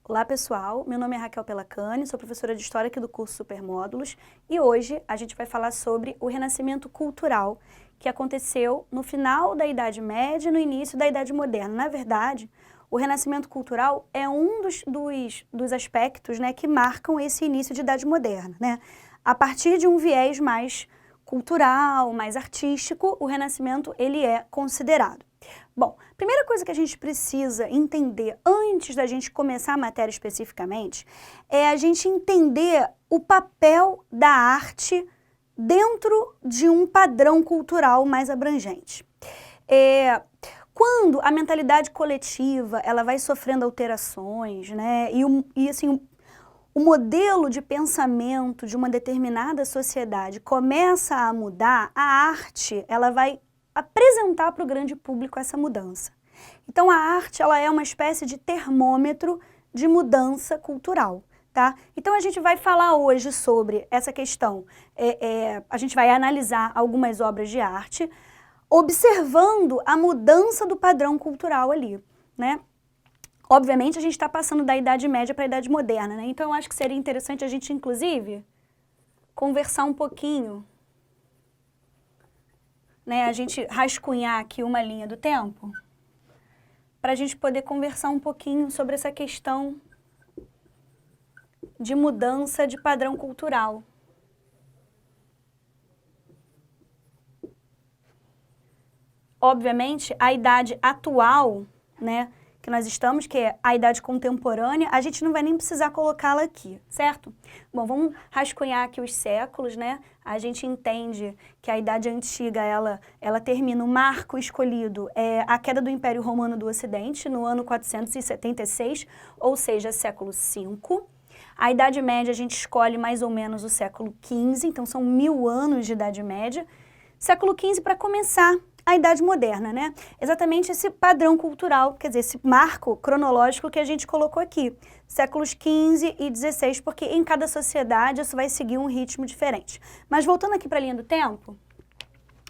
Olá pessoal, meu nome é Raquel Pelacani, sou professora de História aqui do curso Supermódulos e hoje a gente vai falar sobre o Renascimento Cultural que aconteceu no final da Idade Média e no início da Idade Moderna. Na verdade, o Renascimento Cultural é um dos aspectos, né, que marcam esse início de Idade Moderna, né? A partir de um viés mais cultural, mais artístico, o Renascimento ele é considerado. Bom, primeira coisa que a gente precisa entender antes da gente começar a matéria especificamente é a gente entender o papel da arte dentro de um padrão cultural mais abrangente. Quando a mentalidade coletiva ela vai sofrendo alterações, né, o modelo de pensamento de uma determinada sociedade começa a mudar, a arte ela vai apresentar para o grande público essa mudança. Então a arte ela é uma espécie de termômetro de mudança cultural, tá? Então a gente vai falar hoje sobre essa questão, a gente vai analisar algumas obras de arte, observando a mudança do padrão cultural ali, né? Obviamente a gente está passando da Idade Média para a Idade Moderna, né? Então eu acho que seria interessante a gente inclusive conversar um pouquinho, né, a gente rascunhar aqui uma linha do tempo, para a gente poder conversar um pouquinho sobre essa questão de mudança de padrão cultural. Obviamente, a idade atual, né, que nós estamos, que é a idade contemporânea, a gente não vai nem precisar colocá-la aqui, certo? Bom, vamos rascunhar aqui os séculos, né? A gente entende que a Idade Antiga, ela termina, o marco escolhido é a queda do Império Romano do Ocidente, no ano 476, ou seja, século V. A Idade Média a gente escolhe mais ou menos o século XV, então são 1000 anos de Idade Média. Século XV para começar a Idade Moderna, né? Exatamente esse padrão cultural, quer dizer, esse marco cronológico que a gente colocou aqui, séculos XV e XVI, porque em cada sociedade isso vai seguir um ritmo diferente. Mas voltando aqui para a linha do tempo,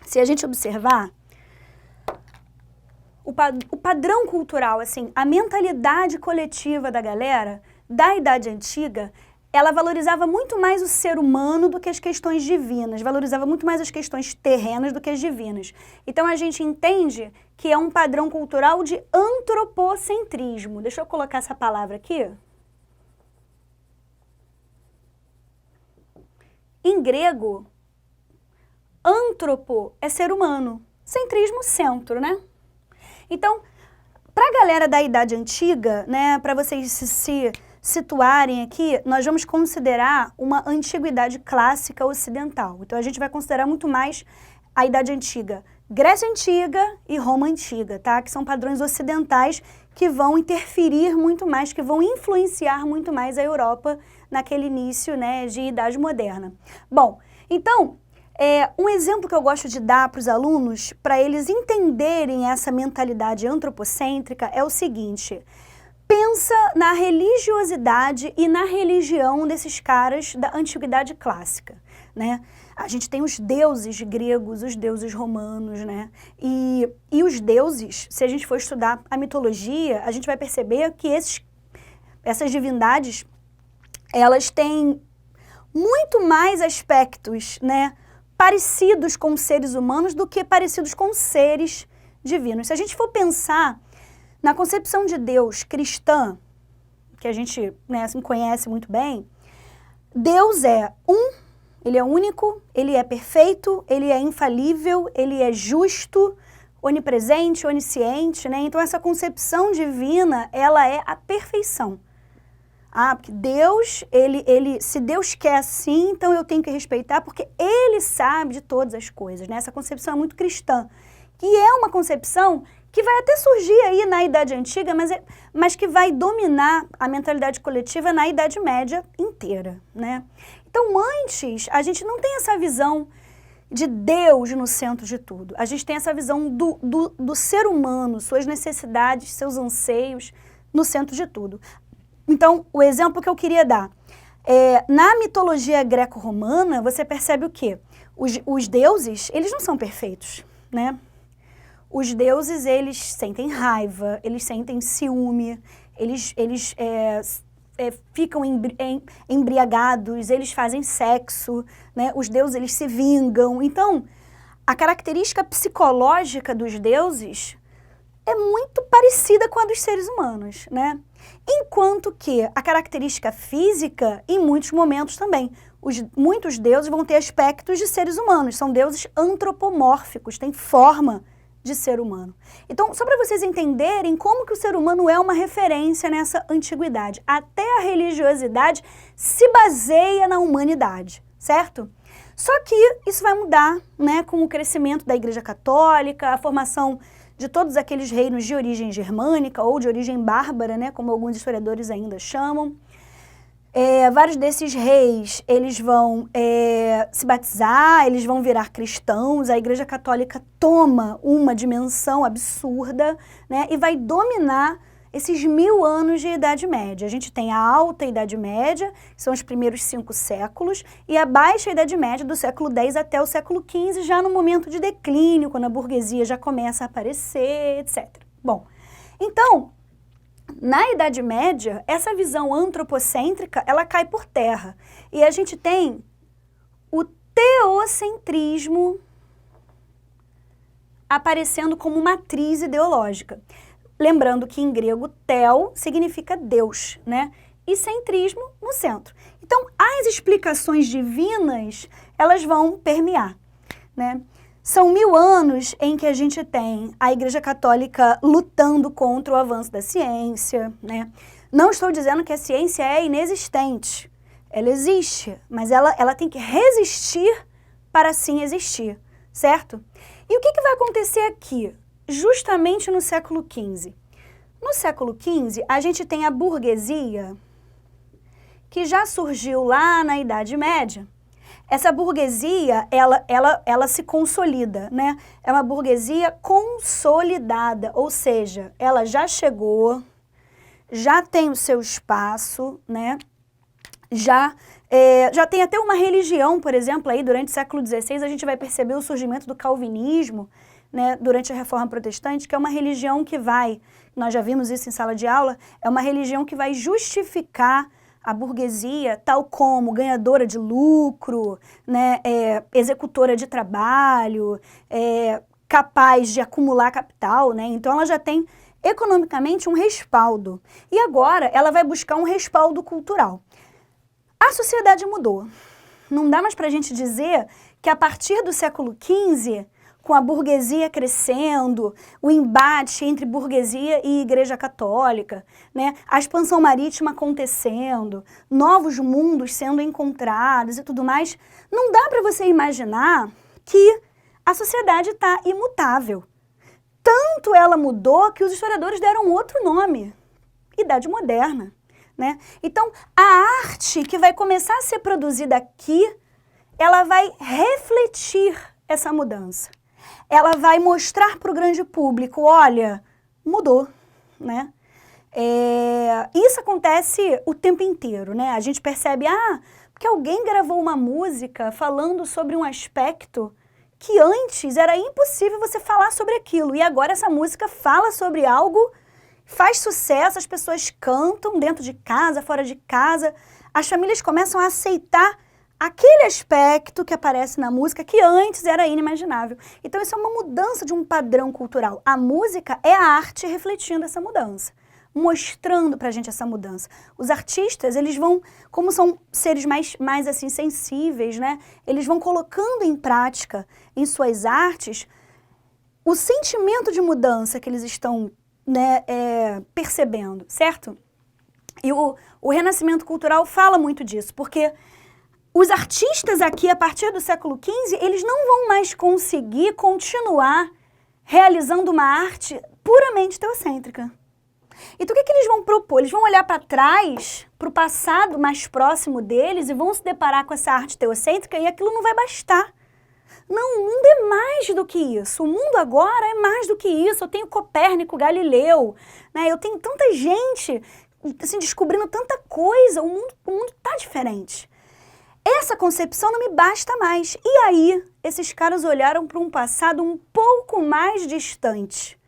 se a gente observar, o padrão cultural, assim, a mentalidade coletiva da galera da Idade Antiga, ela valorizava muito mais o ser humano do que as questões divinas, valorizava muito mais as questões terrenas do que as divinas. Então a gente entende que é um padrão cultural de antropocentrismo. Deixa eu colocar essa palavra aqui. Em grego, antropo é ser humano, centrismo, centro, né? Então, para a galera da Idade Antiga, né, para vocês se situarem aqui, nós vamos considerar uma antiguidade clássica ocidental. Então a gente vai considerar muito mais a Idade Antiga, Grécia Antiga e Roma Antiga, tá? Que são padrões ocidentais que vão interferir muito mais, que vão influenciar muito mais a Europa naquele início, né, de Idade Moderna. Bom, então, um exemplo que eu gosto de dar para os alunos, para eles entenderem essa mentalidade antropocêntrica, é o seguinte: pensa na religiosidade e na religião desses caras da antiguidade clássica, né? A gente tem os deuses gregos, os deuses romanos, né? E os deuses, se a gente for estudar a mitologia, a gente vai perceber que essas divindades, elas têm muito mais aspectos, né, parecidos com seres humanos do que parecidos com seres divinos. Se a gente for pensar na concepção de Deus cristã, que a gente, né, assim, conhece muito bem, Deus é ele é único, ele é perfeito, ele é infalível, ele é justo, onipresente, onisciente, né? Então essa concepção divina, ela é a perfeição. Porque Deus, se Deus quer assim, então eu tenho que respeitar, porque Ele sabe de todas as coisas, né? Essa concepção é muito cristã, que é uma concepção que vai até surgir aí na Idade Antiga, mas que vai dominar a mentalidade coletiva na Idade Média inteira, né? Então, antes, a gente não tem essa visão de Deus no centro de tudo. A gente tem essa visão do ser humano, suas necessidades, seus anseios no centro de tudo. Então, o exemplo que eu queria dar, na mitologia greco-romana, você percebe o quê? Os deuses, eles não são perfeitos, né? Os deuses, eles sentem raiva, eles sentem ciúme, eles ficam embriagados, eles fazem sexo, né? Os deuses eles se vingam. Então, a característica psicológica dos deuses é muito parecida com a dos seres humanos, né? Enquanto que a característica física, em muitos momentos também, muitos deuses vão ter aspectos de seres humanos, são deuses antropomórficos, têm forma de ser humano. Então, só para vocês entenderem como que o ser humano é uma referência nessa antiguidade. Até a religiosidade se baseia na humanidade, certo? Só que isso vai mudar, né, com o crescimento da Igreja Católica, a formação de todos aqueles reinos de origem germânica ou de origem bárbara, né, como alguns historiadores ainda chamam. Vários desses reis, eles vão se batizar, eles vão virar cristãos, a Igreja Católica toma uma dimensão absurda, né, e vai dominar esses 1000 anos de Idade Média. A gente tem a Alta Idade Média, que são os primeiros 5 séculos, e a Baixa Idade Média, do século X até o século XV, já no momento de declínio, quando a burguesia já começa a aparecer, etc. Bom, então, na Idade Média, essa visão antropocêntrica, ela cai por terra. E a gente tem o teocentrismo aparecendo como matriz ideológica. Lembrando que em grego, theo significa Deus, né? E centrismo no centro. Então, as explicações divinas, elas vão permear, né? São 1000 anos em que a gente tem a Igreja Católica lutando contra o avanço da ciência, né? Não estou dizendo que a ciência é inexistente. Ela existe, mas ela tem que resistir para sim existir, certo? E o que vai acontecer aqui? Justamente no século XV. No século XV, a gente tem a burguesia, que já surgiu lá na Idade Média. Essa burguesia, ela se consolida, né? É uma burguesia consolidada, ou seja, ela já chegou, já tem o seu espaço, né? Já tem até uma religião, por exemplo, aí durante o século XVI a gente vai perceber o surgimento do calvinismo, né, durante a Reforma Protestante, que é uma religião que nós já vimos isso em sala de aula, é uma religião que vai justificar a burguesia tal como ganhadora de lucro, né, executora de trabalho, capaz de acumular capital, né? Então ela já tem economicamente um respaldo. E agora ela vai buscar um respaldo cultural. A sociedade mudou. Não dá mais para a gente dizer que a partir do século XV, com a burguesia crescendo, o embate entre burguesia e Igreja Católica, né? A expansão marítima acontecendo, novos mundos sendo encontrados e tudo mais, não dá para você imaginar que a sociedade está imutável. Tanto ela mudou que os historiadores deram outro nome, Idade Moderna, né? Então, a arte que vai começar a ser produzida aqui, ela vai refletir essa mudança. Ela vai mostrar para o grande público, olha, mudou, né? Isso acontece o tempo inteiro, né? A gente percebe, porque alguém gravou uma música falando sobre um aspecto que antes era impossível você falar sobre aquilo. E agora essa música fala sobre algo, faz sucesso, as pessoas cantam dentro de casa, fora de casa. As famílias começam a aceitar aquele aspecto que aparece na música que antes era inimaginável. Então isso é uma mudança de um padrão cultural. A música é a arte refletindo essa mudança, mostrando pra gente essa mudança. Os artistas, eles vão, como são seres mais assim sensíveis, né? Eles vão colocando em prática em suas artes o sentimento de mudança que eles estão, né, percebendo, certo? E o renascimento cultural fala muito disso, porque os artistas aqui, a partir do século XV, eles não vão mais conseguir continuar realizando uma arte puramente teocêntrica. Então o que eles vão propor? Eles vão olhar para trás, para o passado mais próximo deles e vão se deparar com essa arte teocêntrica e aquilo não vai bastar. Não, o mundo é mais do que isso. O mundo agora é mais do que isso. Eu tenho Copérnico, Galileu, né? Eu tenho tanta gente assim, descobrindo tanta coisa. O mundo está diferente. Essa concepção não me basta mais. E aí, esses caras olharam para um passado um pouco mais distante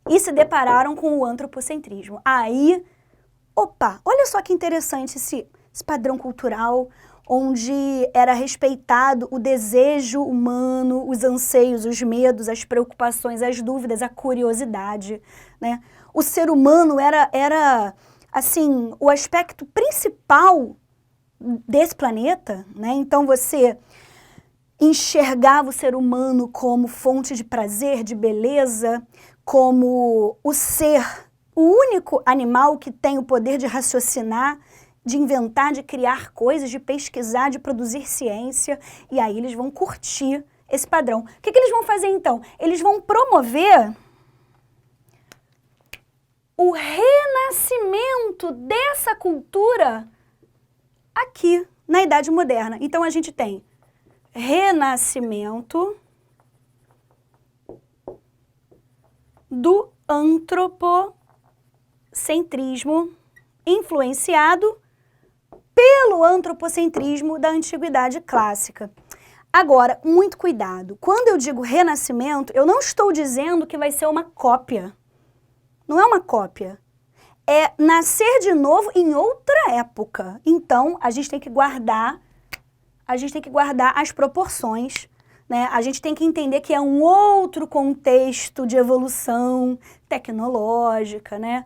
e se depararam com o antropocentrismo. Aí, opa, olha só que interessante esse padrão cultural, onde era respeitado o desejo humano, os anseios, os medos, as preocupações, as dúvidas, a curiosidade, né? O ser humano era assim, o aspecto principal desse planeta, né? Então você enxergava o ser humano como fonte de prazer, de beleza, como o único animal que tem o poder de raciocinar, de inventar, de criar coisas, de pesquisar, de produzir ciência, e aí eles vão curtir esse padrão. O que eles vão fazer então? Eles vão promover o renascimento dessa cultura aqui, na Idade Moderna. Então a gente tem renascimento do antropocentrismo influenciado pelo antropocentrismo da Antiguidade Clássica. Agora, muito cuidado. Quando eu digo renascimento, eu não estou dizendo que vai ser uma cópia. Não é uma cópia. É nascer de novo em outra época. Então, a gente tem que guardar as proporções, né? A gente tem que entender que é um outro contexto de evolução tecnológica, né?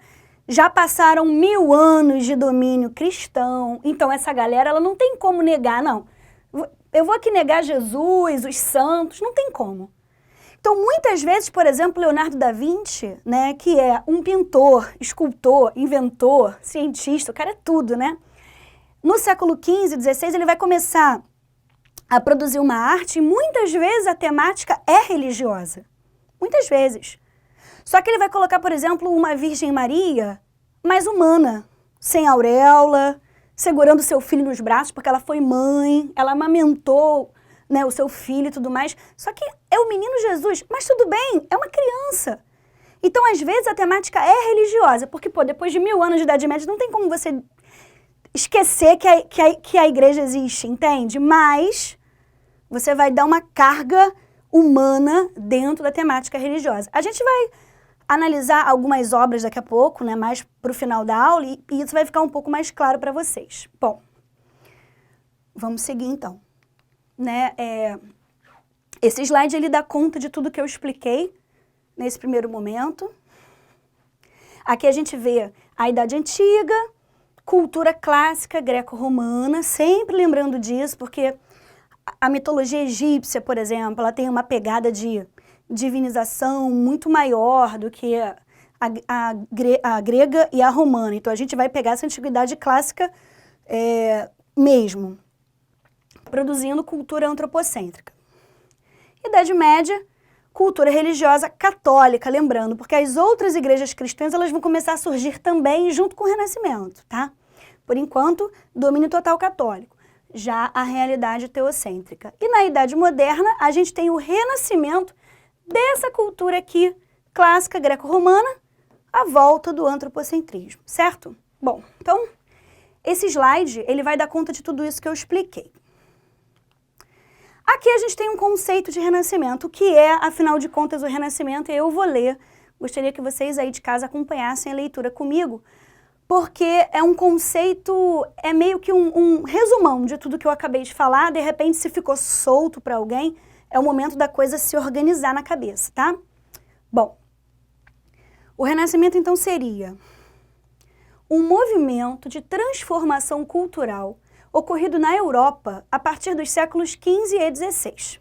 Já passaram 1000 anos de domínio cristão, então essa galera ela não tem como negar, não. Eu vou aqui negar Jesus, os santos, não tem como. Então, muitas vezes, por exemplo, Leonardo da Vinci, né, que é um pintor, escultor, inventor, cientista, o cara é tudo, né? No século XV, XVI, ele vai começar a produzir uma arte e muitas vezes a temática é religiosa. Muitas vezes. Só que ele vai colocar, por exemplo, uma Virgem Maria mais humana, sem auréola, segurando seu filho nos braços, porque ela foi mãe, ela amamentou, né, o seu filho e tudo mais. Só que é o menino Jesus, mas tudo bem, é uma criança. Então, às vezes, a temática é religiosa, porque, pô, depois de 1000 anos de Idade Média, não tem como você esquecer que a igreja existe, entende? Mas você vai dar uma carga humana dentro da temática religiosa. A gente vai analisar algumas obras daqui a pouco, né, mais para o final da aula, e isso vai ficar um pouco mais claro para vocês. Bom, vamos seguir então. Né, esse slide ele dá conta de tudo que eu expliquei nesse primeiro momento. Aqui a gente vê a Idade Antiga, cultura clássica greco-romana, sempre lembrando disso, porque a mitologia egípcia, por exemplo, ela tem uma pegada de divinização muito maior do que a grega e a romana. Então a gente vai pegar essa antiguidade clássica mesmo, produzindo cultura antropocêntrica. Idade Média, cultura religiosa católica, lembrando, porque as outras igrejas cristãs elas vão começar a surgir também junto com o Renascimento, tá? Por enquanto, domínio total católico, já a realidade teocêntrica. E na Idade Moderna, a gente tem o renascimento dessa cultura aqui, clássica greco-romana, à volta do antropocentrismo, certo? Bom, então, esse slide, ele vai dar conta de tudo isso que eu expliquei. Aqui a gente tem um conceito de renascimento, que é, afinal de contas, o renascimento, e eu vou ler. Gostaria que vocês aí de casa acompanhassem a leitura comigo, porque é um conceito, é meio que um resumão de tudo que eu acabei de falar, de repente se ficou solto para alguém, é o momento da coisa se organizar na cabeça, tá? Bom, o renascimento então seria um movimento de transformação cultural ocorrido na Europa a partir dos séculos XV e XVI.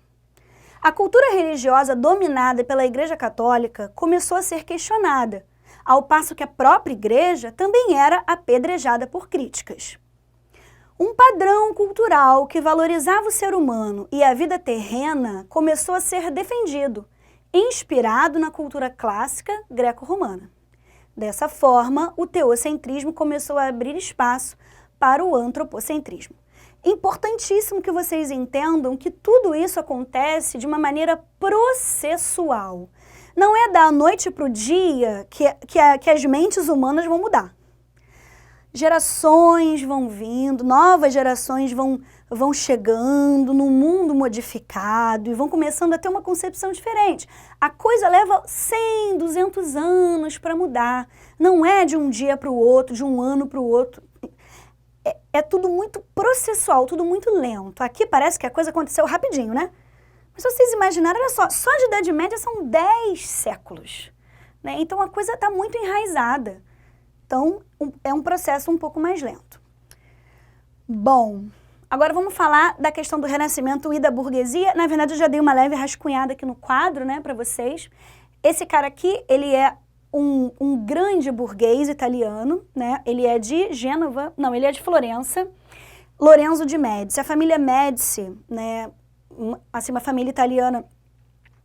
A cultura religiosa dominada pela Igreja Católica começou a ser questionada, ao passo que a própria Igreja também era apedrejada por críticas. Um padrão cultural que valorizava o ser humano e a vida terrena começou a ser defendido, inspirado na cultura clássica greco-romana. Dessa forma, o teocentrismo começou a abrir espaço para o antropocentrismo. Importantíssimo que vocês entendam que tudo isso acontece de uma maneira processual. Não é da noite para o dia que as mentes humanas vão mudar. Gerações vão vindo, novas gerações vão chegando num mundo modificado e vão começando a ter uma concepção diferente. A coisa leva 100, 200 anos para mudar. Não é de um dia para o outro, de um ano para o outro. é tudo muito processual, tudo muito lento. Aqui parece que a coisa aconteceu rapidinho, né? Mas se vocês imaginarem, olha só de Idade Média são 10 séculos, né? Então a coisa está muito enraizada. Então é um processo um pouco mais lento. Bom, agora vamos falar da questão do Renascimento e da burguesia. Na verdade, eu já dei uma leve rascunhada aqui no quadro, né, para vocês. Esse cara aqui, ele é um grande burguês italiano, né? Ele é de Gênova, não, ele é de Florença, Lorenzo de Médici. A família Médici, né, assim, uma família italiana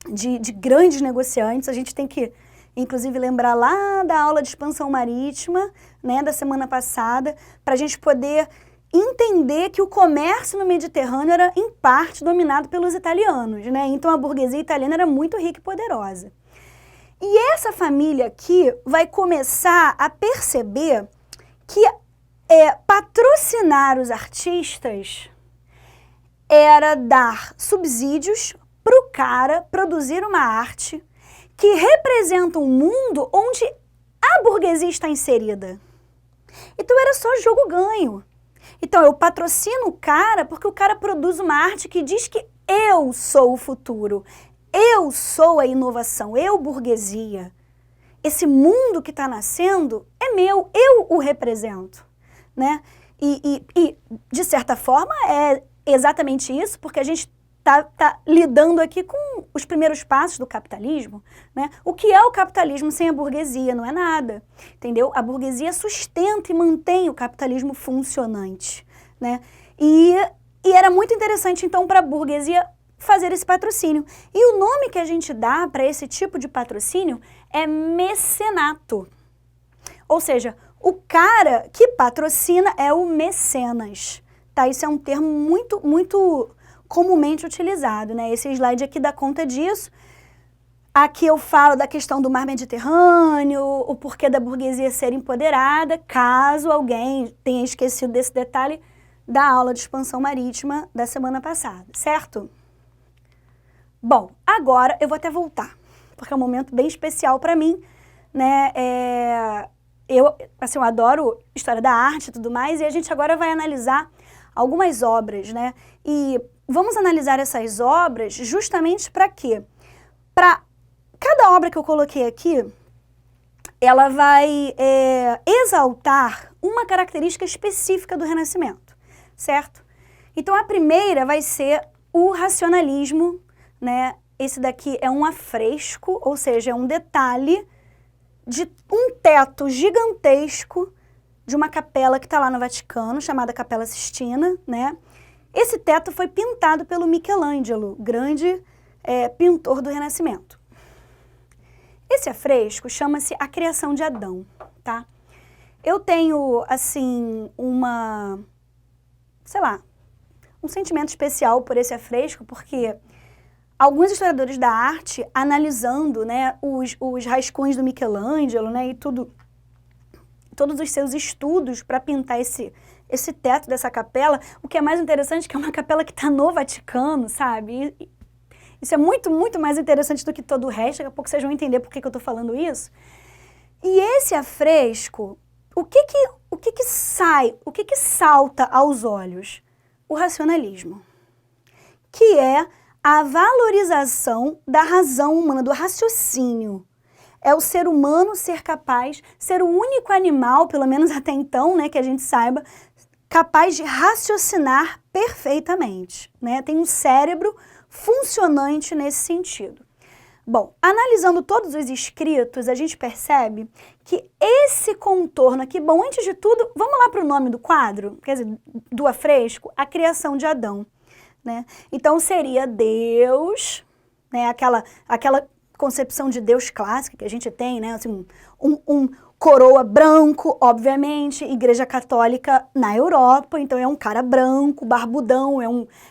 de grandes negociantes. A gente tem que, inclusive, lembrar lá da aula de expansão marítima, né, da semana passada, para a gente poder entender que o comércio no Mediterrâneo era, em parte, dominado pelos italianos, né? Então, a burguesia italiana era muito rica e poderosa. E essa família aqui vai começar a perceber que patrocinar os artistas era dar subsídios para o cara produzir uma arte que representa um mundo onde a burguesia está inserida. Então era só jogo-ganho. Então eu patrocino o cara porque o cara produz uma arte que diz que eu sou o futuro. Eu sou a inovação, eu, burguesia. Esse mundo que está nascendo é meu, eu o represento, né? E, de certa forma, é exatamente isso, porque a gente tá lidando aqui com os primeiros passos do capitalismo, né? O que é o capitalismo sem a burguesia? Não é nada, entendeu? A burguesia sustenta e mantém o capitalismo funcionante, né? E era muito interessante, então, para a burguesia fazer esse patrocínio. E o nome que a gente dá para esse tipo de patrocínio é mecenato. Ou seja, o cara que patrocina é o mecenas, tá? Isso é um termo muito comumente utilizado, né? Esse slide aqui dá conta disso. Aqui eu falo da questão do mar Mediterrâneo, o porquê da burguesia ser empoderada, caso alguém tenha esquecido desse detalhe da aula de expansão marítima da semana passada, certo? Bom, agora eu vou até voltar, porque é um momento bem especial para mim, né? Eu adoro história da arte e tudo mais, e a gente agora vai analisar algumas obras, né? E vamos analisar essas obras justamente para quê? Para cada obra que eu coloquei aqui, ela vai exaltar uma característica específica do Renascimento, certo? Então a primeira vai ser o racionalismo, né? Esse daqui é um afresco, ou seja, é um detalhe de um teto gigantesco de uma capela que está lá no Vaticano, chamada Capela Sistina, né? Esse teto foi pintado pelo Michelangelo, grande pintor do Renascimento. Esse afresco chama-se A Criação de Adão, tá? Eu tenho, assim, um sentimento especial por esse afresco, porque alguns historiadores da arte, analisando, né, os rascunhos do Michelangelo, né, e todos os seus estudos para pintar esse teto dessa capela, o que é mais interessante é que é uma capela que está no Vaticano, sabe? Isso é muito mais interessante do que todo o resto. Daqui a pouco vocês vão entender por que eu estou falando isso. E esse afresco, o que salta aos olhos? O racionalismo, que é a valorização da razão humana, do raciocínio. É o ser humano ser capaz, ser o único animal, pelo menos até então, né, que a gente saiba, capaz de raciocinar perfeitamente, né? Tem um cérebro funcionante nesse sentido. Bom, analisando todos os escritos, a gente percebe que esse contorno aqui, bom, antes de tudo, vamos lá para o nome do quadro, quer dizer, do afresco, A Criação de Adão. Né? Então seria Deus, né? aquela concepção de Deus clássica que a gente tem, né? Assim, um coroa branco, obviamente, Igreja Católica na Europa, então é um cara branco, barbudão,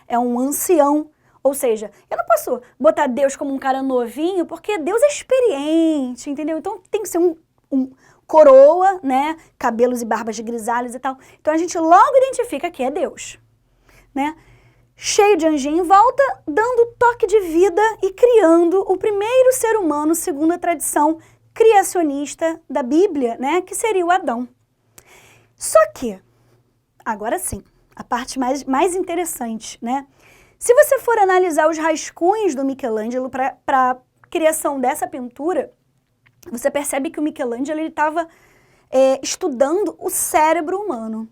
é um ancião. Ou seja, eu não posso botar Deus como um cara novinho, porque Deus é experiente, entendeu? Então tem que ser um coroa, né? Cabelos e barbas de grisalhos e tal. Então a gente logo identifica que é Deus, né? Cheio de anjinho em volta, dando toque de vida e criando o primeiro ser humano, segundo a tradição criacionista da Bíblia, né, que seria o Adão. Só que agora sim, a parte mais interessante, né? Se você for analisar os rascunhos do Michelangelo para a criação dessa pintura, você percebe que o Michelangelo estava estudando o cérebro humano.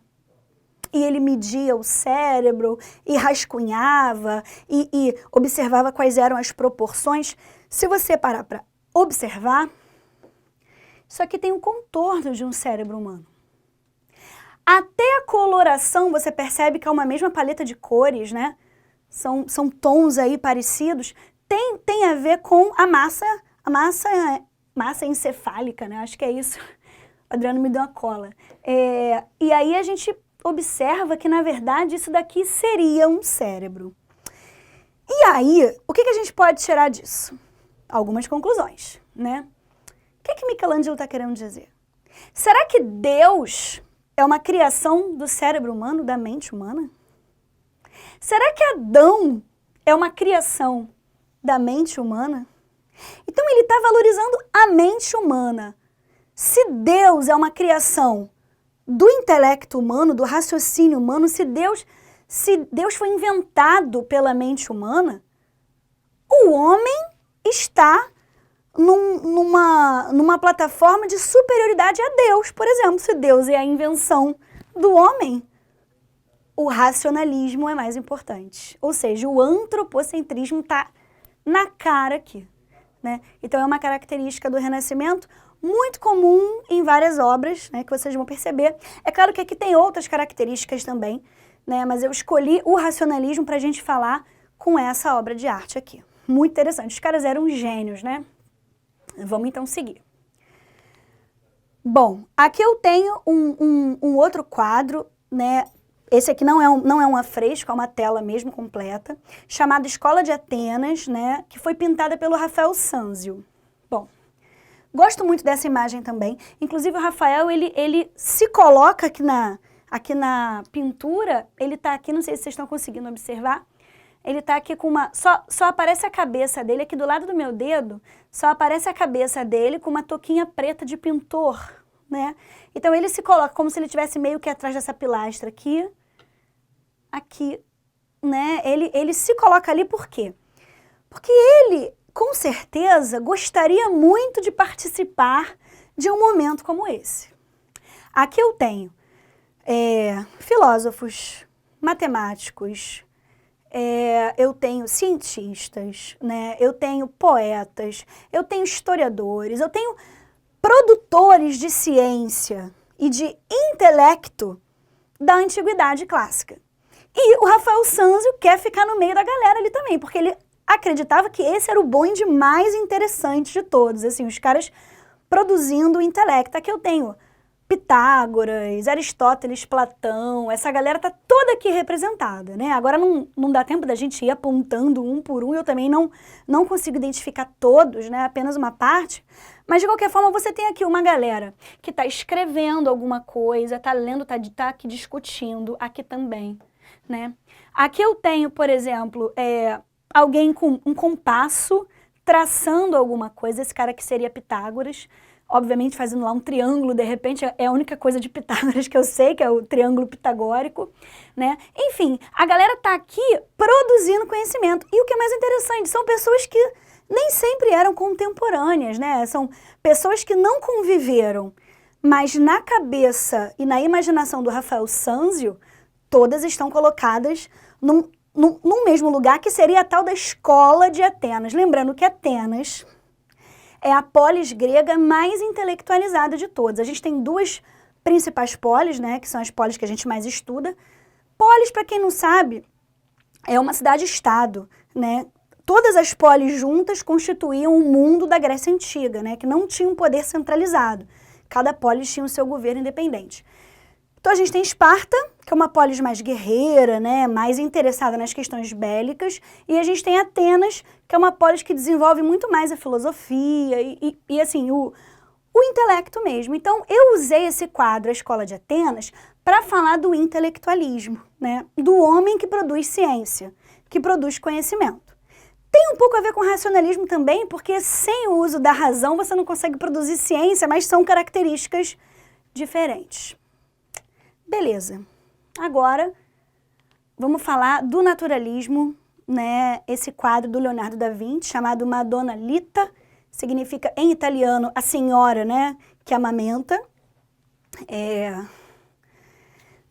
E ele media o cérebro, e rascunhava, e observava quais eram as proporções. Se você parar para observar, isso aqui tem um contorno de um cérebro humano. Até a coloração, você percebe que é uma mesma paleta de cores, né? São tons aí parecidos. Tem a ver com a massa encefálica, né? Acho que é isso. O Adriano me deu uma cola. E aí a gente observa que, na verdade, isso daqui seria um cérebro. E aí, o que a gente pode tirar disso? Algumas conclusões, né? O que Michelangelo está querendo dizer? Será que Deus é uma criação do cérebro humano, da mente humana? Será que Adão é uma criação da mente humana? Então ele está valorizando a mente humana. Se Deus é uma criação do intelecto humano, do raciocínio humano, se Deus foi inventado pela mente humana, o homem está numa plataforma de superioridade a Deus. Por exemplo, se Deus é a invenção do homem, o racionalismo é mais importante. Ou seja, o antropocentrismo está na cara aqui, né? Então é uma característica do Renascimento muito comum em várias obras, né, que vocês vão perceber. É claro que aqui tem outras características também, né, mas eu escolhi o racionalismo para a gente falar com essa obra de arte aqui. Muito interessante. Os caras eram gênios, né? Vamos então seguir. Bom, aqui eu tenho um outro quadro, né? Esse aqui não é um afresco, é uma tela mesmo completa, chamada Escola de Atenas, né, que foi pintada pelo Rafael Sanzio. Bom, gosto muito dessa imagem também. Inclusive o Rafael, ele se coloca aqui na pintura, ele está aqui, não sei se vocês estão conseguindo observar, ele está aqui com uma... Só aparece a cabeça dele, aqui do lado do meu dedo, só aparece a cabeça dele com uma touquinha preta de pintor, né? Então ele se coloca como se ele estivesse meio que atrás dessa pilastra aqui, né? Ele se coloca ali por quê? Porque ele, com certeza, gostaria muito de participar de um momento como esse. Aqui eu tenho filósofos, matemáticos, eu tenho cientistas, né? Eu tenho poetas, eu tenho historiadores, eu tenho produtores de ciência e de intelecto da antiguidade clássica. E o Rafael Sanzio quer ficar no meio da galera ali também, porque ele acreditava que esse era o bonde mais interessante de todos, assim, os caras produzindo o intelecto. Aqui eu tenho Pitágoras, Aristóteles, Platão, essa galera tá toda aqui representada, né? Agora não dá tempo da gente ir apontando um por um, eu também não consigo identificar todos, né? Apenas uma parte, mas de qualquer forma você tem aqui uma galera que está escrevendo alguma coisa, está lendo, tá aqui discutindo, aqui também, né? Aqui eu tenho, por exemplo, alguém com um compasso traçando alguma coisa, esse cara que seria Pitágoras, obviamente fazendo lá um triângulo, de repente é a única coisa de Pitágoras que eu sei, que é o triângulo pitagórico, né? Enfim, a galera tá aqui produzindo conhecimento. E o que é mais interessante, são pessoas que nem sempre eram contemporâneas, né? São pessoas que não conviveram, mas na cabeça e na imaginação do Rafael Sanzio, todas estão colocadas num mesmo lugar, que seria a tal da Escola de Atenas. Lembrando que Atenas é a polis grega mais intelectualizada de todas. A gente tem duas principais polis, né, que são as polis que a gente mais estuda. Polis, para quem não sabe, é uma cidade-estado, né? Todas as polis juntas constituíam o mundo da Grécia Antiga, né, que não tinha um poder centralizado. Cada polis tinha o seu governo independente. Então a gente tem Esparta, que é uma polis mais guerreira, né, mais interessada nas questões bélicas, e a gente tem Atenas, que é uma polis que desenvolve muito mais a filosofia e assim, o intelecto mesmo. Então eu usei esse quadro, a Escola de Atenas, para falar do intelectualismo, né, do homem que produz ciência, que produz conhecimento. Tem um pouco a ver com racionalismo também, porque sem o uso da razão você não consegue produzir ciência, mas são características diferentes. Beleza. agora vamos falar do naturalismo, né? Esse quadro do Leonardo da Vinci, chamado Madonna Litta, significa em italiano a senhora, né, que amamenta.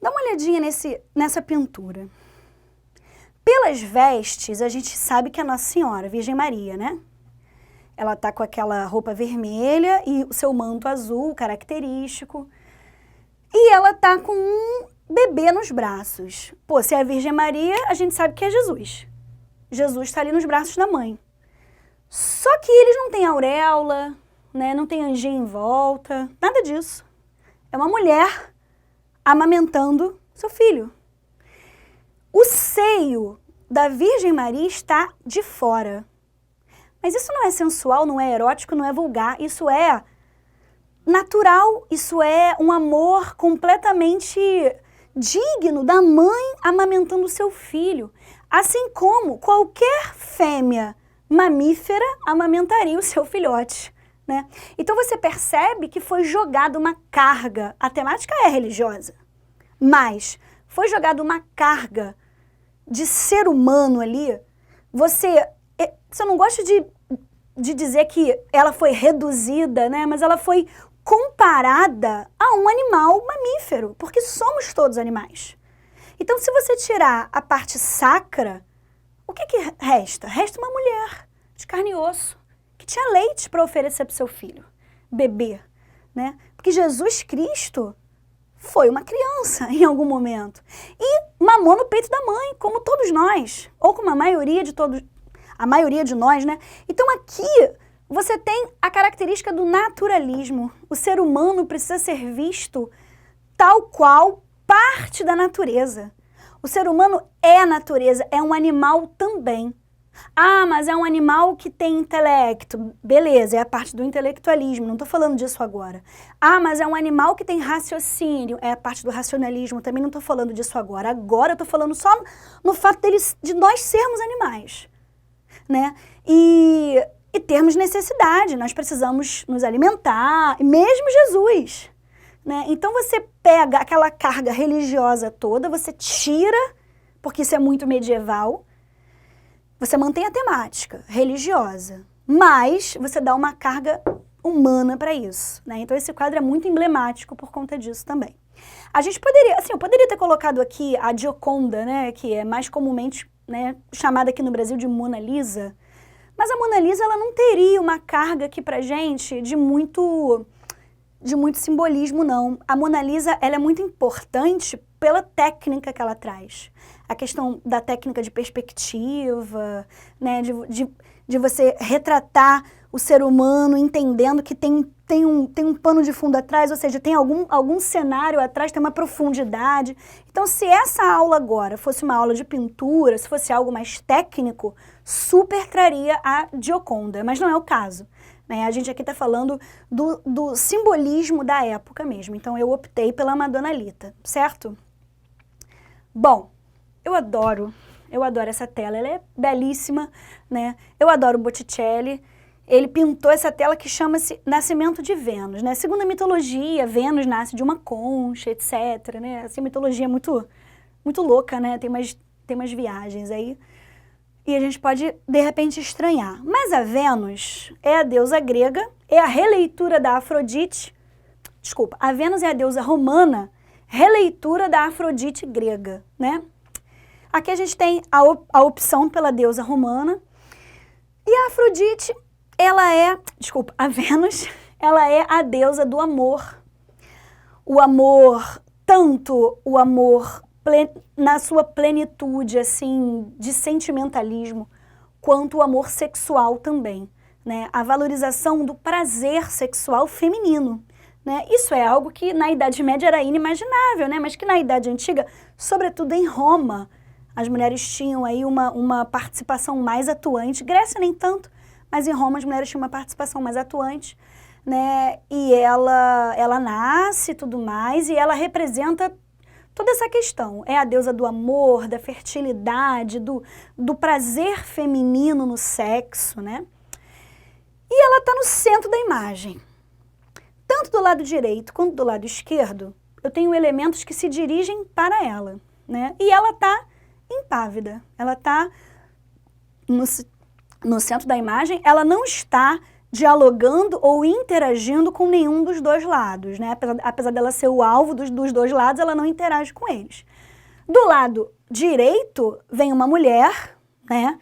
Dá uma olhadinha nessa pintura. Pelas vestes, a gente sabe que é Nossa Senhora, Virgem Maria, né? Ela tá com aquela roupa vermelha e o seu manto azul, característico. E ela tá com um bebê nos braços. Pô, se é a Virgem Maria, a gente sabe que é Jesus. Jesus está ali nos braços da mãe. Só que eles não têm auréola, né? Não tem anjinho em volta, nada disso. É uma mulher amamentando seu filho. O seio da Virgem Maria está de fora. Mas isso não é sensual, não é erótico, não é vulgar. Isso é natural, isso é um amor completamente digno da mãe amamentando seu filho. Assim como qualquer fêmea mamífera amamentaria o seu filhote, né? Então você percebe que foi jogada uma carga, a temática é religiosa, mas foi jogada uma carga de ser humano ali. Você não gosta de dizer que ela foi reduzida, né? Mas ela foi comparada a um animal mamífero, porque somos todos animais. Então, se você tirar a parte sacra, o que resta? Resta uma mulher de carne e osso, que tinha leite para oferecer para o seu filho, bebê, né? Porque Jesus Cristo foi uma criança em algum momento e mamou no peito da mãe, como todos nós, ou como a maioria de nós, né? Então aqui você tem a característica do naturalismo. O ser humano precisa ser visto tal qual parte da natureza. O ser humano é a natureza, é um animal também. Ah, mas é um animal que tem intelecto. Beleza, é a parte do intelectualismo, não estou falando disso agora. Ah, mas é um animal que tem raciocínio, é a parte do racionalismo, também não estou falando disso agora. Agora eu estou falando só no fato de nós sermos animais, né? E termos necessidade, nós precisamos nos alimentar, mesmo Jesus, né? Então você pega aquela carga religiosa toda, você tira, porque isso é muito medieval, você mantém a temática religiosa, mas você dá uma carga humana para isso, né? Então esse quadro é muito emblemático por conta disso também. A gente poderia, assim, eu poderia ter colocado aqui a Gioconda, né, que é mais comumente, né, chamada aqui no Brasil de Mona Lisa, mas a Mona Lisa ela não teria uma carga aqui pra gente de muito simbolismo, não. A Mona Lisa ela é muito importante pela técnica que ela traz. A questão da técnica de perspectiva, né, de você retratar o ser humano entendendo que tem um pano de fundo atrás, ou seja, tem algum cenário atrás, tem uma profundidade. Então, se essa aula agora fosse uma aula de pintura, se fosse algo mais técnico, super traria a Gioconda, mas não é o caso, né? A gente aqui está falando do simbolismo da época mesmo, então eu optei pela Madonna Litta, certo? Bom, eu adoro essa tela, ela é belíssima, né? Eu adoro Botticelli. Ele pintou essa tela que chama-se Nascimento de Vênus, né? Segundo a mitologia, Vênus nasce de uma concha, etc, né? Essa mitologia é muito louca, né? Tem umas viagens aí. E a gente pode, de repente, estranhar. Mas a Vênus é a deusa grega, é a releitura da Afrodite. Desculpa, a Vênus é a deusa romana, releitura da Afrodite grega, né? Aqui a gente tem a opção pela deusa romana. E a Afrodite, a Vênus, ela é a deusa do amor. O amor, tanto o amor na sua plenitude, assim, de sentimentalismo, quanto o amor sexual também, né? A valorização do prazer sexual feminino, né? Isso é algo que na Idade Média era inimaginável, né? Mas que na Idade Antiga, sobretudo em Roma, as mulheres tinham aí uma participação mais atuante. Grécia nem tanto, mas em Roma as mulheres tinham uma participação mais atuante, né? E ela nasce e tudo mais, e ela representa toda essa questão. É a deusa do amor, da fertilidade, do prazer feminino no sexo, né? E ela está no centro da imagem. Tanto do lado direito quanto do lado esquerdo, eu tenho elementos que se dirigem para ela, né? E ela está impávida, ela está no centro da imagem, ela não está dialogando ou interagindo com nenhum dos dois lados, né? Apesar dela ser o alvo dos dois lados, ela não interage com eles. Do lado direito vem uma mulher, né?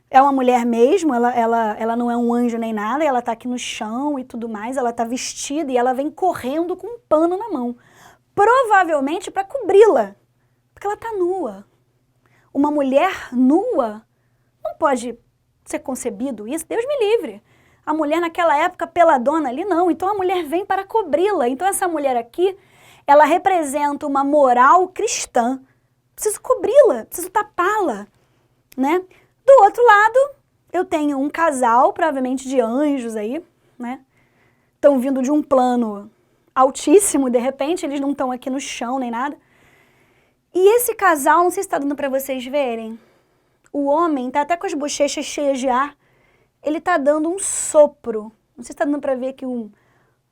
É uma mulher mesmo, ela não é um anjo nem nada, ela está aqui no chão e tudo mais, ela está vestida e ela vem correndo com um pano na mão. Provavelmente para cobri-la, porque ela está nua. Uma mulher nua não pode ser concebido isso, Deus me livre. A mulher naquela época peladona ali, não. Então a mulher vem para cobri-la. Então essa mulher aqui, ela representa uma moral cristã. Preciso cobri-la, preciso tapá-la, né? Do outro lado, eu tenho um casal, provavelmente de anjos aí, né? Estão vindo de um plano altíssimo, de repente, eles não estão aqui no chão nem nada. E esse casal, não sei se está dando para vocês verem, o homem está até com as bochechas cheias de ar, ele está dando um sopro. Não sei se está dando para ver que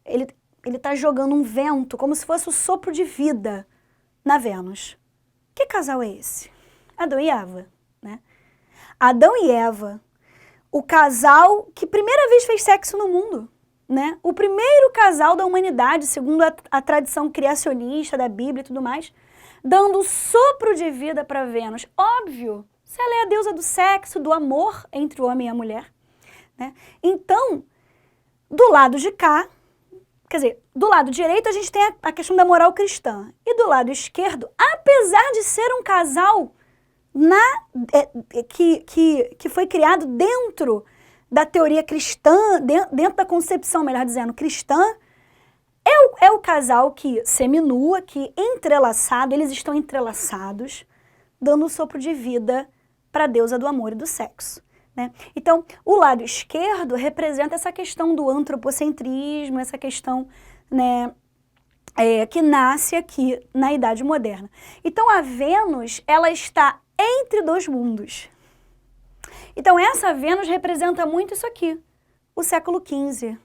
ele está jogando um vento, como se fosse o sopro de vida na Vênus. Que casal é esse? Adão e Eva, né? Adão e Eva, o casal que primeira vez fez sexo no mundo, né? O primeiro casal da humanidade, segundo a tradição criacionista da Bíblia e tudo mais, dando sopro de vida para Vênus. Óbvio, se ela é a deusa do sexo, do amor entre o homem e a mulher, né? Então, do lado de cá, quer dizer, do lado direito a gente tem a questão da moral cristã. E do lado esquerdo, apesar de ser um casal que foi criado dentro da teoria cristã, dentro da concepção, melhor dizendo, cristã, é o casal que seminua, que entrelaçado, eles estão entrelaçados, dando o sopro de vida para a deusa do amor e do sexo, né? Então, o lado esquerdo representa essa questão do antropocentrismo, essa questão, né, que nasce aqui na Idade Moderna. Então, a Vênus, ela está entre dois mundos. Então, essa Vênus representa muito isso aqui, o século XV.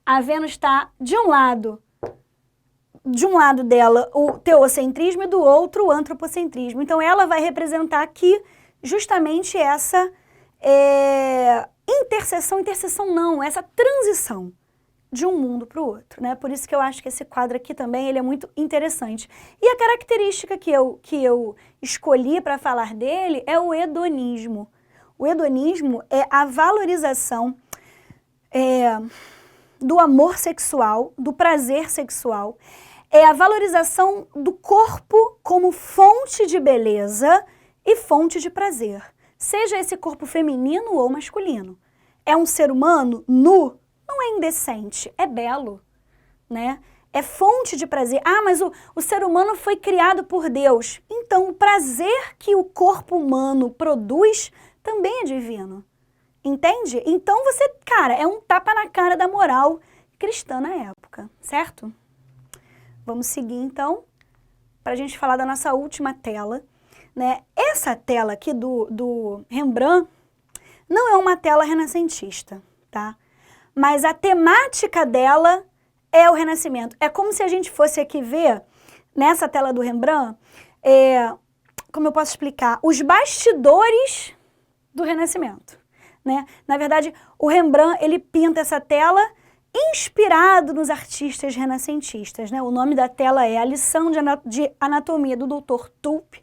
A Vênus está de um lado dela o teocentrismo e do outro o antropocentrismo. Então, ela vai representar aqui justamente essa interseção não, essa transição de um mundo para o outro, né? Por isso que eu acho que esse quadro aqui também ele é muito interessante. E a característica que eu escolhi para falar dele é o hedonismo. O hedonismo é a valorização do amor sexual, do prazer sexual, é a valorização do corpo como fonte de beleza e fonte de prazer, seja esse corpo feminino ou masculino. É um ser humano nu, não é indecente, é belo, né? É fonte de prazer. Ah, mas o ser humano foi criado por Deus. Então, o prazer que o corpo humano produz também é divino. Entende? Então, cara, é um tapa na cara da moral cristã na época, certo? Vamos seguir, então, para a gente falar da nossa última tela, né? Essa tela aqui do Rembrandt não é uma tela renascentista, tá? Mas a temática dela é o Renascimento. É como se a gente fosse aqui ver, nessa tela do Rembrandt, como eu posso explicar, os bastidores do Renascimento, né? Na verdade, o Rembrandt, ele pinta essa tela inspirado nos artistas renascentistas, né? O nome da tela é A Lição de Anatomia do Dr. Tulpe,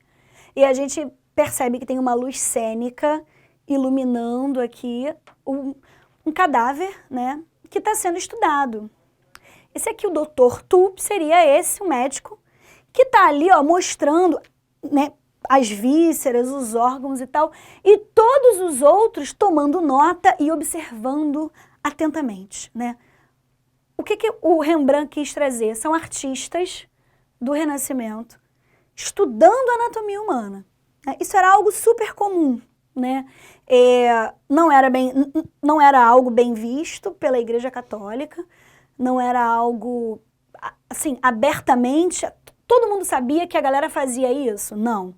e a gente percebe que tem uma luz cênica iluminando aqui um cadáver, né, que está sendo estudado. Esse aqui, o Dr. Tulpe, seria esse, o médico, que está ali, ó, mostrando, né, as vísceras, os órgãos e tal, e todos os outros tomando nota e observando atentamente, né? O que o Rembrandt quis trazer? São artistas do Renascimento estudando a anatomia humana, né? Isso era algo super comum, né? Não era algo bem visto pela Igreja Católica, não era algo, assim, abertamente, todo mundo sabia que a galera fazia isso? Não.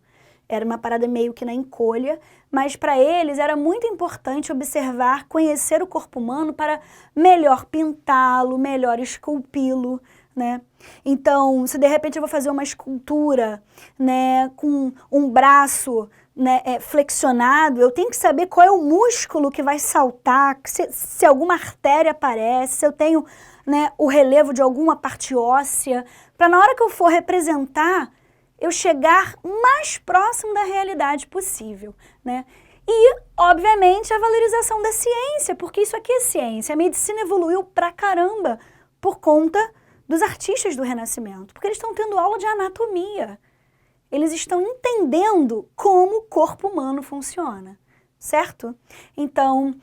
Era uma parada meio que na encolha, mas para eles era muito importante observar, conhecer o corpo humano para melhor pintá-lo, melhor esculpi-lo, né? Então, se de repente eu vou fazer uma escultura, né, com um braço, né, flexionado, eu tenho que saber qual é o músculo que vai saltar, se alguma artéria aparece, se eu tenho, né, o relevo de alguma parte óssea, para na hora que eu for representar, eu chegar mais próximo da realidade possível, né? E, obviamente, a valorização da ciência, porque isso aqui é ciência. A medicina evoluiu pra caramba por conta dos artistas do Renascimento, porque eles estão tendo aula de anatomia. Eles estão entendendo como o corpo humano funciona, certo? Então,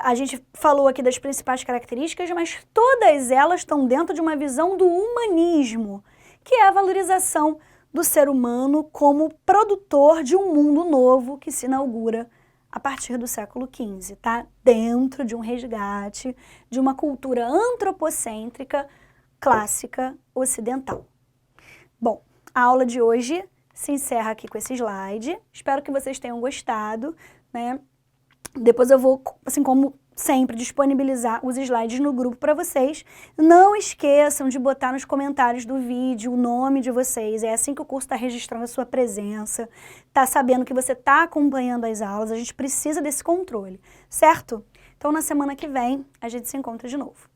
a gente falou aqui das principais características, mas todas elas estão dentro de uma visão do humanismo, que é a valorização do ser humano como produtor de um mundo novo que se inaugura a partir do século XV, tá? Dentro de um resgate de uma cultura antropocêntrica clássica ocidental. Bom, a aula de hoje se encerra aqui com esse slide. Espero que vocês tenham gostado, né? Depois eu vou, assim como sempre, disponibilizar os slides no grupo para vocês. Não esqueçam de botar nos comentários do vídeo o nome de vocês. É assim que o curso está registrando a sua presença, tá sabendo que você está acompanhando as aulas. A gente precisa desse controle, certo? Então, na semana que vem, a gente se encontra de novo.